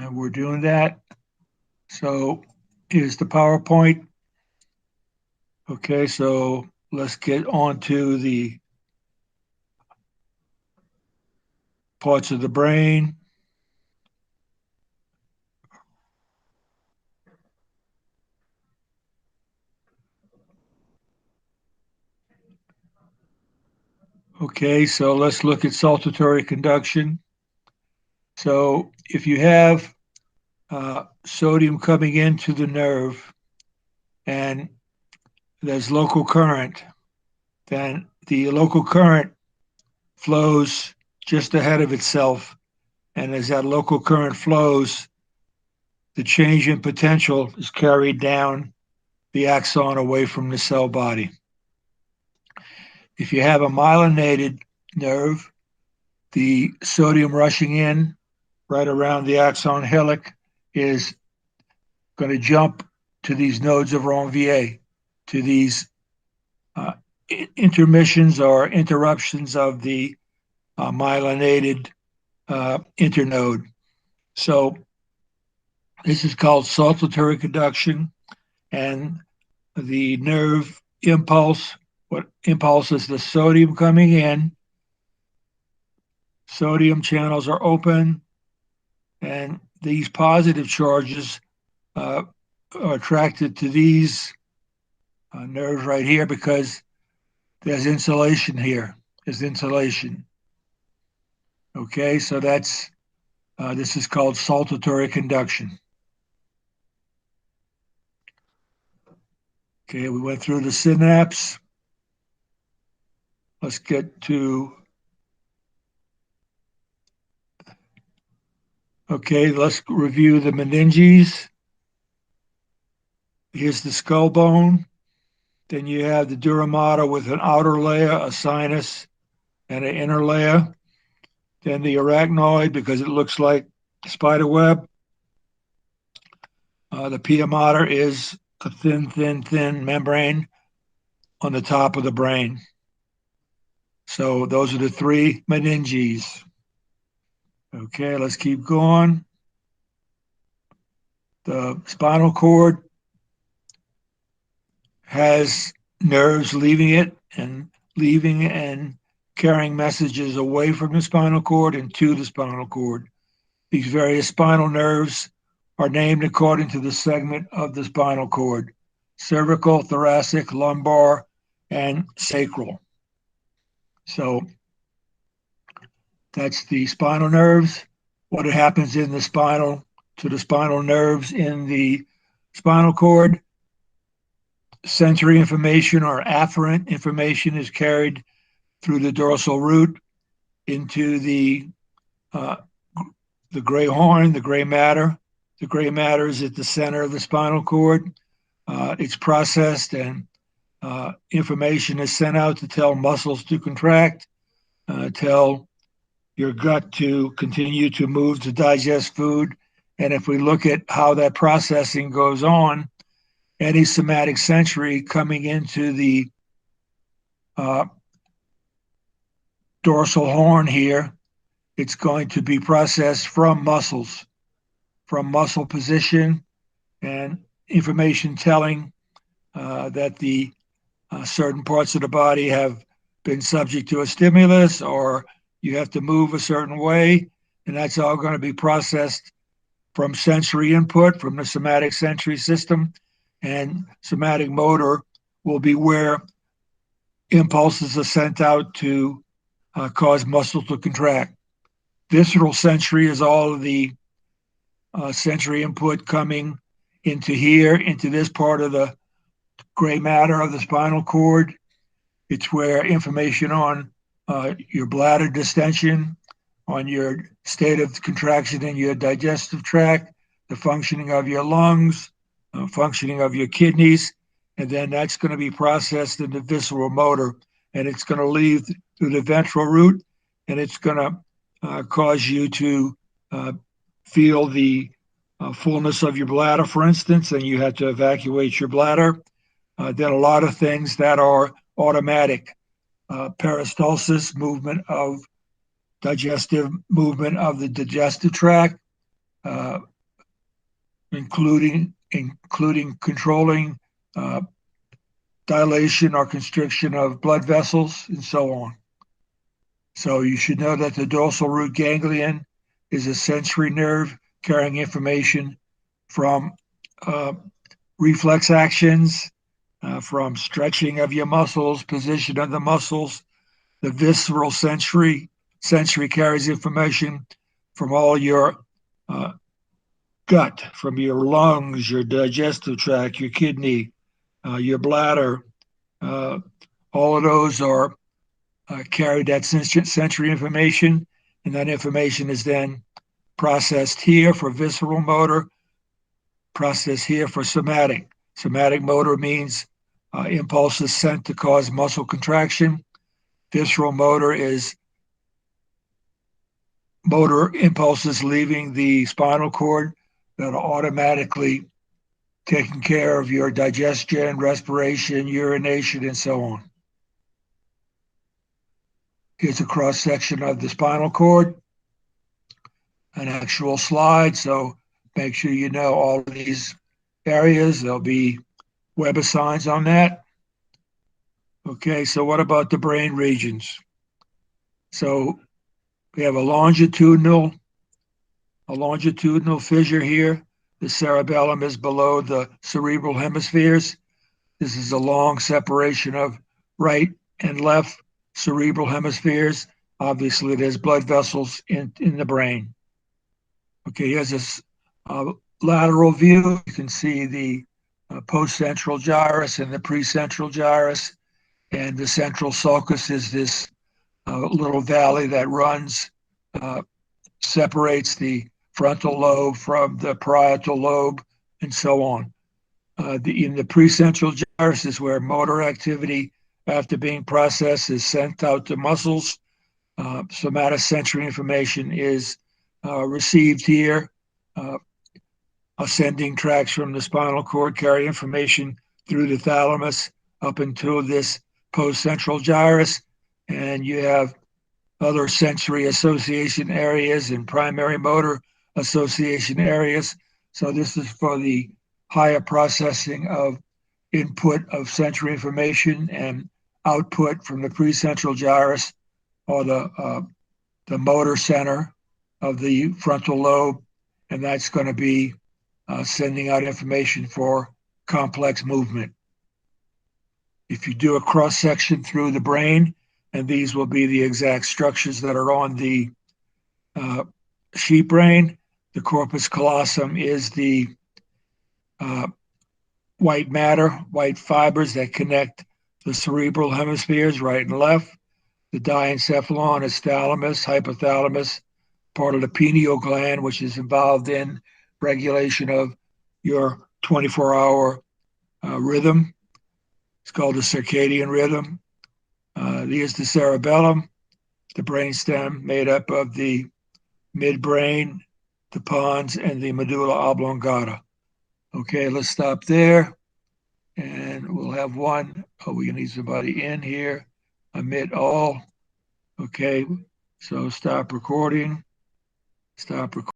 And we're doing that. So here's the PowerPoint. Okay, so let's get on to the parts of the brain. Okay, so let's look at saltatory conduction. So if you have sodium coming into the nerve and there's local current, then the local current flows just ahead of itself. And as that local current flows, the change in potential is carried down the axon away from the cell body. If you have a myelinated nerve, the sodium rushing in right around the axon hillock is going to jump to these nodes of Ranvier, to these intermissions or interruptions of the myelinated internode. So this is called saltatory conduction, and the nerve impulse, what impulses the sodium coming in, sodium channels are open, and these positive charges are attracted to these nerves right here because there's insulation here. There's insulation. Okay, so that's this is called saltatory conduction. Okay, we went through the synapse. Let's get to, okay, let's review the meninges. Here's the skull bone. Then you have the dura mater with an outer layer, a sinus, and an inner layer. Then the arachnoid, because it looks like a spider web. The pia mater is a thin membrane on the top of the brain. So those are the three meninges. Okay, let's keep going. The spinal cord has nerves leaving it and carrying messages away from the spinal cord and to the spinal cord. These various spinal nerves are named according to the segment of the spinal cord: cervical, thoracic, lumbar, and sacral. So that's the spinal nerves. What happens in the spinal to the spinal nerves in the spinal cord? Sensory information or afferent information is carried through the dorsal root into the gray horn, the gray matter. The gray matter is at the center of the spinal cord. It's processed and information is sent out to tell muscles to contract, tell your gut to continue to move to digest food. And if we look at how that processing goes on, any somatic sensory coming into the dorsal horn here, it's going to be processed from muscles, from muscle position and information telling that the certain parts of the body have been subject to a stimulus or you have to move a certain way. And that's all going to be processed from sensory input from the somatic sensory system. And somatic motor will be where impulses are sent out to cause muscle to contract. Visceral sensory is all of the sensory input coming into here, into this part of the gray matter of the spinal cord. It's where information on your bladder distension, on your state of contraction in your digestive tract, the functioning of your lungs, functioning of your kidneys, and then that's going to be processed in the visceral motor, and it's going to leave through the ventral root, and it's going to cause you to feel the fullness of your bladder, for instance, and you have to evacuate your bladder. Then a lot of things that are automatic, peristalsis, movement of digestive movement of the digestive tract, including controlling dilation or constriction of blood vessels, and so on. So you should know that the dorsal root ganglion is a sensory nerve carrying information from reflex actions, from stretching of your muscles, position of the muscles. The visceral sensory carries information from all your gut, from your lungs, your digestive tract, your kidney, your bladder. All of those are carry that sensory information, and that information is then processed here for visceral motor, processed here for somatic. Somatic motor means impulses sent to cause muscle contraction. Visceral motor is motor impulses leaving the spinal cord that are automatically taking care of your digestion, respiration, urination, and so on. Here's a cross section of the spinal cord, an actual slide. So make sure you know all of these areas. There'll be webisines on that. Okay, so what about the brain regions? So we have a longitudinal fissure here. The cerebellum is below the cerebral hemispheres. This is a long separation of right and left cerebral hemispheres. Obviously, there's blood vessels in the brain. Okay, here's this lateral view. You can see the postcentral gyrus and the precentral gyrus, and the central sulcus is this little valley that runs, separates the frontal lobe from the parietal lobe, and so on. In the precentral gyrus is where motor activity, after being processed, is sent out to muscles. Somatosensory information is received here. Ascending tracts from the spinal cord carry information through the thalamus up into this postcentral gyrus, and you have other sensory association areas and primary motor association areas. So this is for the higher processing of input of sensory information and output from the precentral gyrus, or the motor center of the frontal lobe, and that's going to be sending out information for complex movement. If you do a cross section through the brain, and these will be the exact structures that are on the sheep brain, the corpus callosum is the white matter, white fibers that connect the cerebral hemispheres, right and left. The diencephalon is thalamus, hypothalamus, part of the pineal gland, which is involved in regulation of your 24-hour rhythm. It's called the circadian rhythm. Here's the cerebellum, the brainstem made up of the midbrain, the pons, and the medulla oblongata. Okay, let's stop there. And we'll have one. Oh, we need somebody in here. Omit all. Okay, so stop recording. Stop recording.